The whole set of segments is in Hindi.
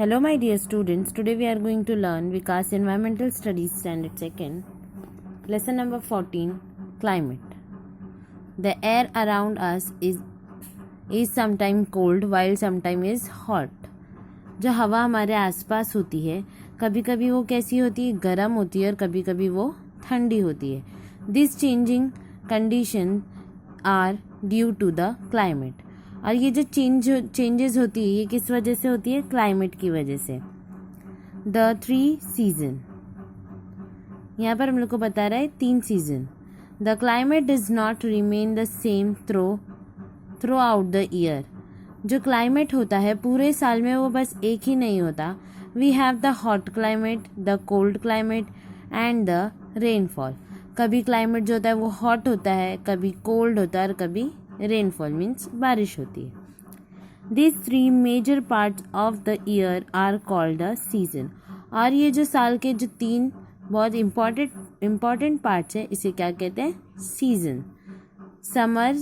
Hello my dear students, today we are going to learn Vikas Environmental Studies Standard 2nd, lesson number 14, Climate. The air around us is sometimes cold while sometimes is hot. जो हवा हमारे आसपास होती है कभी कभी वो कैसी होती है, गर्म होती है और कभी कभी वो ठंडी होती है. This changing condition are due to the climate. और ये जो चेंजेस होती है ये किस वजह से होती है, क्लाइमेट की वजह से. द 3 सीजन, यहाँ पर हम लोग को बता रहा है 3 season. The climate does not remain the same through out the year. जो क्लाइमेट होता है पूरे साल में वो बस एक ही नहीं होता. We have the hot climate, the cold climate and the rainfall. कभी क्लाइमेट जो होता है वो हॉट होता है, कभी कोल्ड होता है और कभी रेनफॉल मीन्स बारिश होती है. This 3 major parts of the year are called the season. और ये जो साल के जो 3 बहुत इम्पॉर्टेंट पार्ट्स हैं इसे क्या कहते हैं, season. Summer,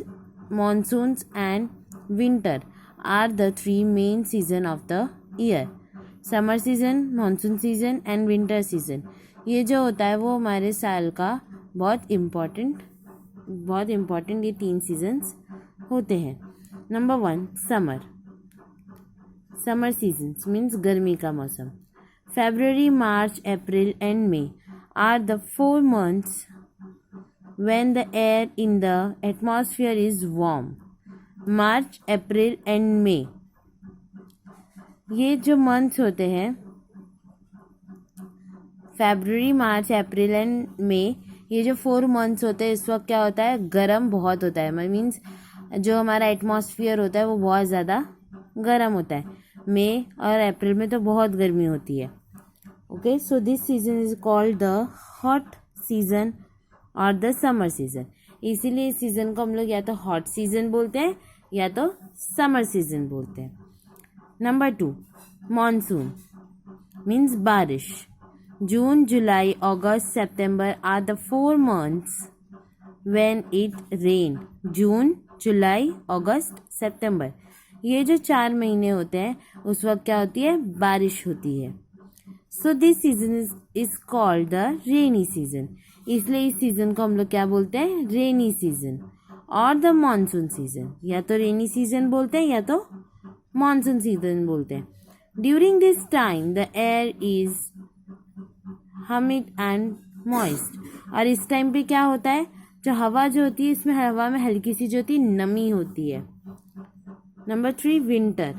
monsoons and winter are the 3 main season of the year. Summer season, monsoon season and winter season, ये जो होता है वो हमारे साल का बहुत इम्पॉर्टेंट ये 3 सीजन्स होते हैं. नंबर 1, समर सीजन्स मीन्स गर्मी का मौसम. February, March, April and May are the 4 months when the air in the atmosphere is warm. March, April and May, ये जो मंथ्स होते हैं February, March, April and May, ये जो 4 मंथ्स होते हैं इस वक्त क्या होता है, गर्म बहुत होता है. मीन्स जो हमारा एटमॉस्फेयर होता है वो बहुत ज़्यादा गर्म होता है. मई और अप्रैल में तो बहुत गर्मी होती है. Okay, so this season is called the hot season और द समर सीजन. इसीलिए इस सीज़न को हम लोग या तो हॉट सीजन बोलते हैं या तो समर सीजन बोलते हैं. नंबर 2, मानसून मीन्स बारिश. June, July, August, September are the 4 months when it rain. जून, जुलाई, अगस्त, सितंबर, ये जो 4 महीने होते हैं उस वक्त क्या होती है, बारिश होती है. So this season is called the rainy season. इसलिए इस सीजन को हम लोग क्या बोलते हैं, रेनी सीजन और द मानसून सीजन. या तो रेनी सीजन बोलते हैं या तो मानसून सीजन बोलते हैं. During this time the air is humid and moist. और इस टाइम पे क्या होता है, जो हवा जो होती है इसमें हवा में हल्की सी जो होती है नमी होती है. नंबर 3, विंटर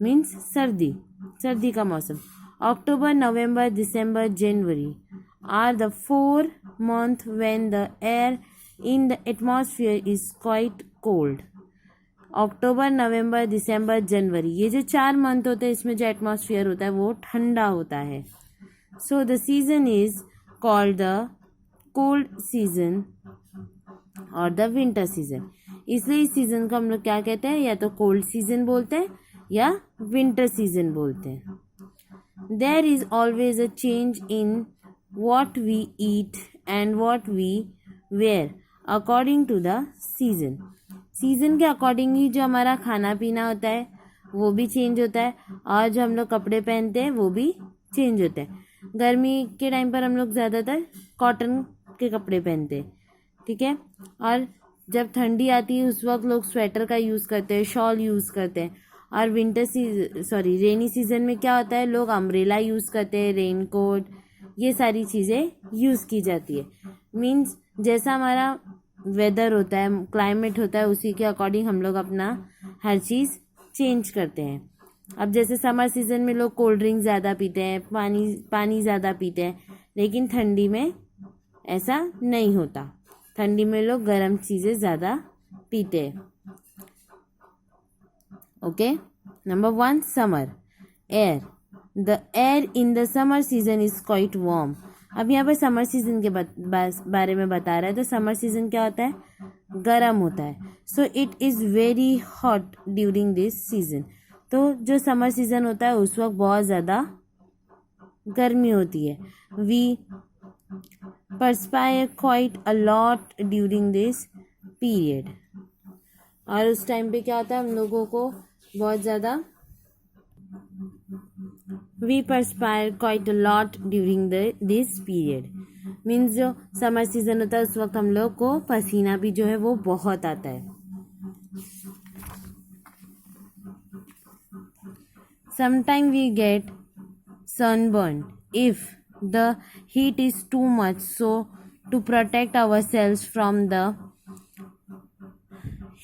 मीन्स सर्दी का मौसम. अक्टूबर, नवंबर, दिसंबर, जनवरी are the 4 months when the air in the atmosphere is quite cold. अक्टूबर, नवंबर, दिसंबर, जनवरी, ये जो 4 मंथ होते हैं इसमें जो एटमॉस्फेयर होता है वो ठंडा होता है. So the season is called the cold season और द विंटर सीजन. इसलिए इस सीजन को हम लोग क्या कहते हैं, या तो कोल्ड सीजन बोलते हैं या विंटर सीजन बोलते हैं. There is always a change in what we eat and what we wear according to the season. Season के अकॉर्डिंग ही जो हमारा खाना पीना होता है वो भी चेंज होता है और जो हम लोग कपड़े पहनते हैं वो भी चेंज होते हैं. गर्मी के टाइम पर हम लोग ज़्यादातर कॉटन के कपड़े पहनते हैं, ठीक है. और जब ठंडी आती है उस वक्त लोग स्वेटर का यूज़ करते हैं, शॉल यूज़ करते हैं. और रेनी सीजन में क्या होता है, लोग अम्ब्रेला यूज़ करते हैं, रेनकोट, ये सारी चीज़ें यूज़ की जाती है. मीन्स जैसा हमारा वेदर होता है, क्लाइमेट होता है, उसी के अकॉर्डिंग हम लोग अपना हर चीज़ चेंज करते हैं. अब जैसे समर सीजन में लोग कोल्ड ड्रिंक ज़्यादा पीते हैं, पानी ज़्यादा पीते हैं, लेकिन ठंडी में ऐसा नहीं होता. ठंडी में लोग गर्म चीज़ें ज़्यादा पीते हैं. Okay, number 1, summer. Air. The air in the summer season is quite warm. अब यहाँ पर समर सीजन के बारे में बता रहा है. तो समर सीजन क्या होता है, गर्म होता है. So it is very hot during this season. तो जो समर सीजन होता है उस वक्त बहुत ज़्यादा गर्मी होती है. We perspire quite a lot during this period. और उस टाइम पे क्या होता है, हम लोगों को बहुत ज़्यादा we perspire quite a lot during this period. Means जो समर सीजन होता है उस वक्त हम लोग को पसीना भी जो है वो बहुत आता है। Sometime we get sunburn if the heat is too much, so to protect ourselves from the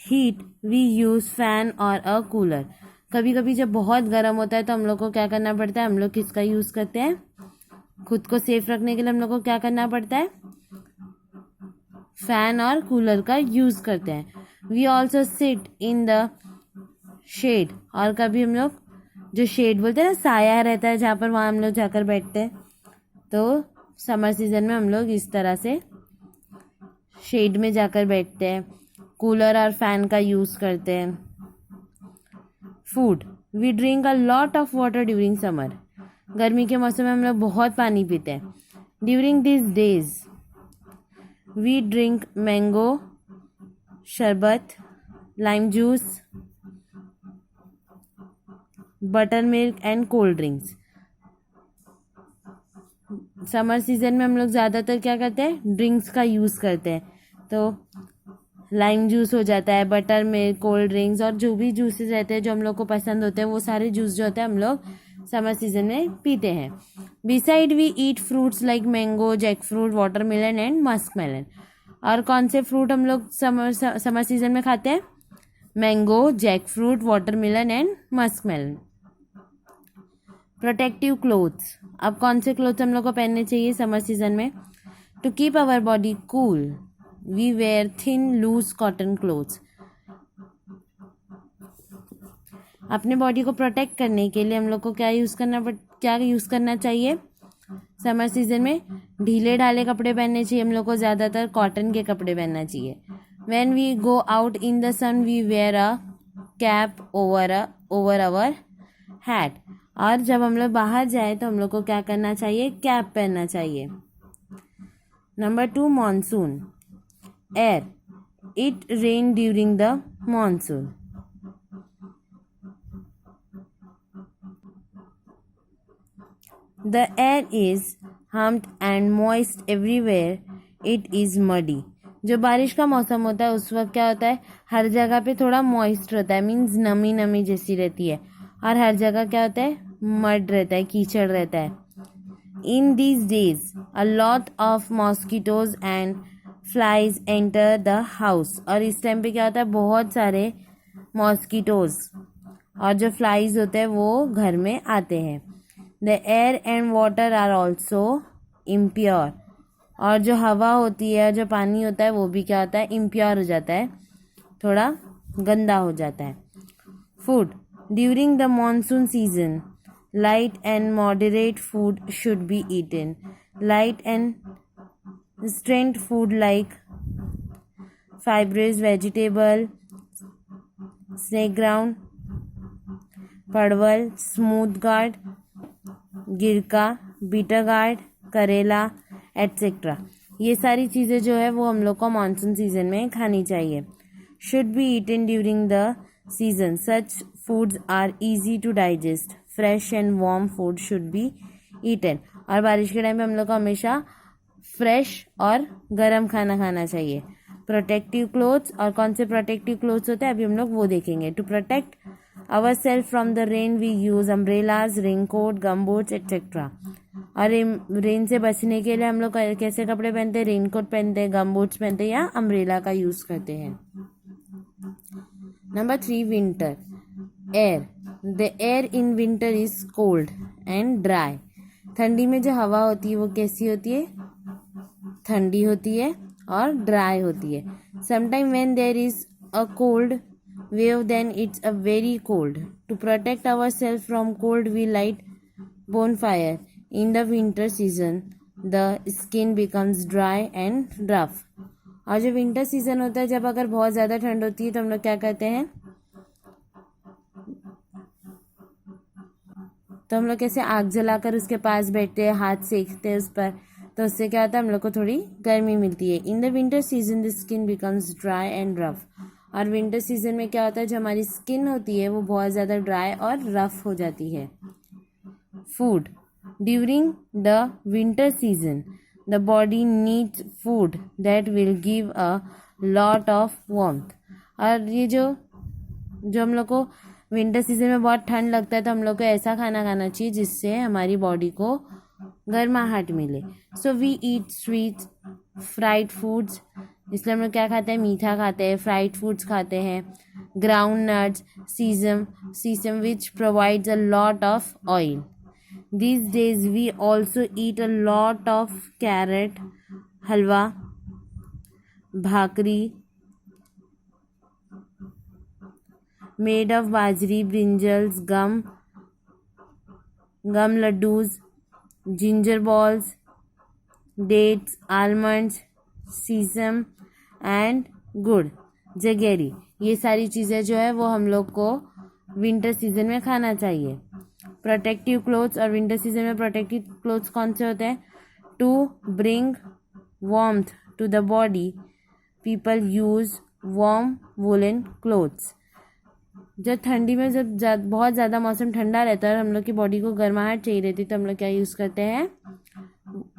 heat we use fan or a cooler। कभी कभी जब बहुत गर्म होता है तो हम लोग को क्या करना पड़ता है, हम लोग किसका यूज़ करते हैं, खुद को सेफ रखने के लिए हम लोग को क्या करना पड़ता है, फैन और कूलर का यूज़ करते हैं। We also sit in the shade, और कभी हम लोग जो शेड बोलते हैं ना, साया रहता है जहाँ पर, वहाँ हम लोग जाकर बैठते हैं। तो समर सीजन में हम लोग इस तरह से शेड में जाकर बैठते हैं, कूलर और फैन का यूज़ करते हैं। Food, we drink a lot of water during summer. गर्मी के मौसम में हम लोग बहुत पानी पीते हैं। During this days we drink mango sharbat, lime juice, butter milk and cold drinks. Summer season में हम लोग ज़्यादातर क्या करते हैं, ड्रिंक्स का यूज़ करते हैं। तो लाइम जूस हो जाता है, बटर मिल्क, कोल्ड ड्रिंक्स और जो भी जूसेस रहते हैं जो हम लोग को पसंद होते हैं, वो सारे जूस जो होते हैं हम लोग समर सीजन में पीते हैं। Beside we eat fruits like mango, jackfruit, watermelon and muskmelon. और कौन से फ्रूट हम लोग समर सीजन में खाते हैं, mango, jackfruit, watermelon and muskmelon. Protective clothes, अब कौन से क्लोथ्स हम लोग को पहनने चाहिए समर सीजन में, to keep our body cool we wear thin loose cotton clothes. अपने बॉडी को प्रोटेक्ट करने के लिए हम लोग को क्या यूज़ करना चाहिए समर सीजन में, ढीले ढाले कपड़े पहनने चाहिए हम लोग को, ज़्यादातर कॉटन के कपड़े पहनना चाहिए। When we go out in the sun we wear a cap over our hat. और जब हम लोग बाहर जाए तो हम लोग को क्या करना चाहिए, कैप पहनना चाहिए। Number 2, monsoon. Air, it rain during the monsoon. The air is humped and moist everywhere, it is muddy. जो बारिश का मौसम होता है उस वक्त क्या होता है, हर जगह पे थोड़ा मॉइस्ट रहता है, मीन्स नमी नमी जैसी रहती है, और हर जगह क्या होता है, मड रहता है, कीचड़ रहता है। In these days a lot of mosquitoes and flies enter the house. और इस टाइम पे क्या होता है, बहुत सारे मॉस्किटोज और जो फ्लाइज होते हैं वो घर में आते हैं। The air and water are also impure. और जो हवा होती है, जो पानी होता है वो भी क्या होता है, इम्प्योर हो जाता है, थोड़ा गंदा हो जाता है। Food, during the monsoon season light and moderate food should be eaten. Light and strength food like fibrous vegetable, snake ground, परवल, स्मूथ गार्ड, गिरका, बीटर गार्ड, करेला एट्सेट्रा। ये सारी चीज़ें जो है वो हम लोग को मानसून सीजन में खानी चाहिए। Should be eaten during the season, such foods are easy to digest, fresh and warm food should be eaten. और बारिश के टाइम पे हम लोग को हमेशा फ्रेश और गर्म खाना खाना चाहिए। प्रोटेक्टिव क्लोथ्स, और कौन से प्रोटेक्टिव क्लोथ्स होते हैं अभी हम लोग वो देखेंगे। To protect our self from the rain we use umbrellas, raincoat, gumboots etcetera. और रेन से बचने के लिए हम लोग कैसे कपड़े पहनते हैं, रेनकोट पहनते हैं, गमबूट्स पहनते हैं या अम्ब्रेला का यूज करते हैं। Number 3, winter. Air, the air in winter is cold and dry. ठंडी में जो हवा होती है वो कैसी होती है, ठंडी होती है और ड्राई होती है। Sometime when there is a cold wave then it's a very cold. To protect our self from cold we light bonfire. In the winter season the skin becomes dry and rough. और जो विंटर सीजन होता है, जब अगर बहुत ज़्यादा ठंड होती है तो हम लोग क्या करते हैं, तो हम लोग कैसे आग जलाकर उसके पास बैठते हैं, हाथ सेकते हैं उस पर, तो उससे क्या होता है, हम लोग को थोड़ी गर्मी मिलती है। In the winter season the skin becomes dry and rough. और विंटर सीजन में क्या होता है, जो हमारी स्किन होती है वो बहुत ज़्यादा ड्राई और रफ हो जाती है। food. During the winter season, the body needs food that will give a lot of warmth. और ये जो हम लोग को विंटर सीजन में बहुत ठंड लगता है, तो हम लोग को ऐसा खाना खाना चाहिए जिससे हमारी बॉडी को गर्माहट मिले. So we eat sweets, fried foods. इसलिए हम लोग क्या खाते हैं? मीठा खाते हैं, फ्राइड फूड्स खाते हैं, ground nuts, sesame which provides a lot of oil. These days we also eat a lot of carrot halwa, bhakri made of bajri, brinjals, gum laddus, ginger balls, dates, almonds, sesame and गुड़, जगेरी. ये सारी चीज़ें जो है वो हम लोग को विंटर सीजन में खाना चाहिए. प्रोटेक्टिव क्लोथ्स, और विंटर सीजन में प्रोटेक्टिव क्लोथ्स कौन से होते हैं? To bring warmth to the body, people use warm woollen clothes. जब ठंडी में जब बहुत ज़्यादा मौसम ठंडा रहता है और हम लोग की बॉडी को गर्माहट चाहिए रहती है, तो हम लोग क्या यूज़ करते हैं?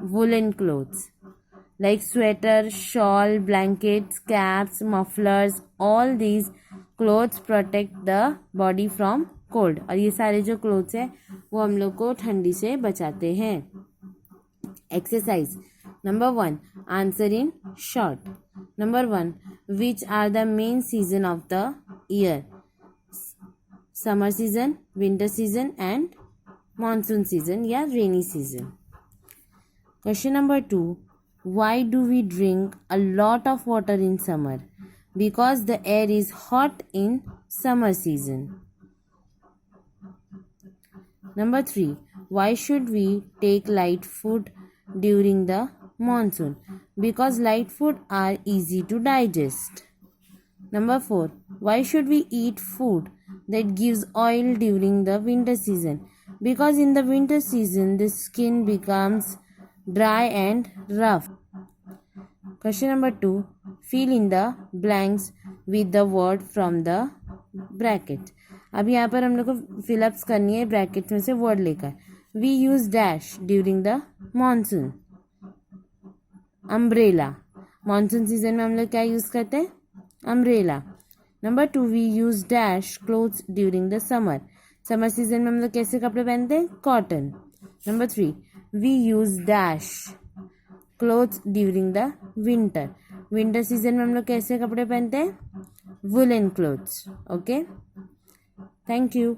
Woollen clothes like sweater, shawl, blankets, caps, mufflers. All these clothes protect the body from cold. और ये सारे जो क्लोथ्स हैं वो हम लोग को ठंडी से बचाते हैं. Exercise number 1, answer in short. Number 1, which are the main season of the year? Summer season, winter season and monsoon season या rainy season. Question number 2, why do we drink a lot of water in summer? Because the air is hot in summer season. Number 3, why should we take light food during the monsoon? Because light food are easy to digest. Number 4, why should we eat food that gives oil during the winter season? Because in the winter season the skin becomes dry and rough. Question number 2, fill in the blanks with the word from the bracket. अब यहाँ पर हम लोग को फिलअप्स करनी है ब्रैकेट में से वर्ड लेकर. We use dash during the monsoon, umbrella. Monsoon season में हम लोग क्या यूज़ करते हैं? Umbrella. Number 2, we use dash clothes during the summer. Summer season में हम लोग कैसे कपड़े पहनते हैं? Cotton. Number 3, we use dash clothes during the winter. Winter season में हम लोग कैसे कपड़े पहनते हैं? Woollen clothes. Okay, thank you.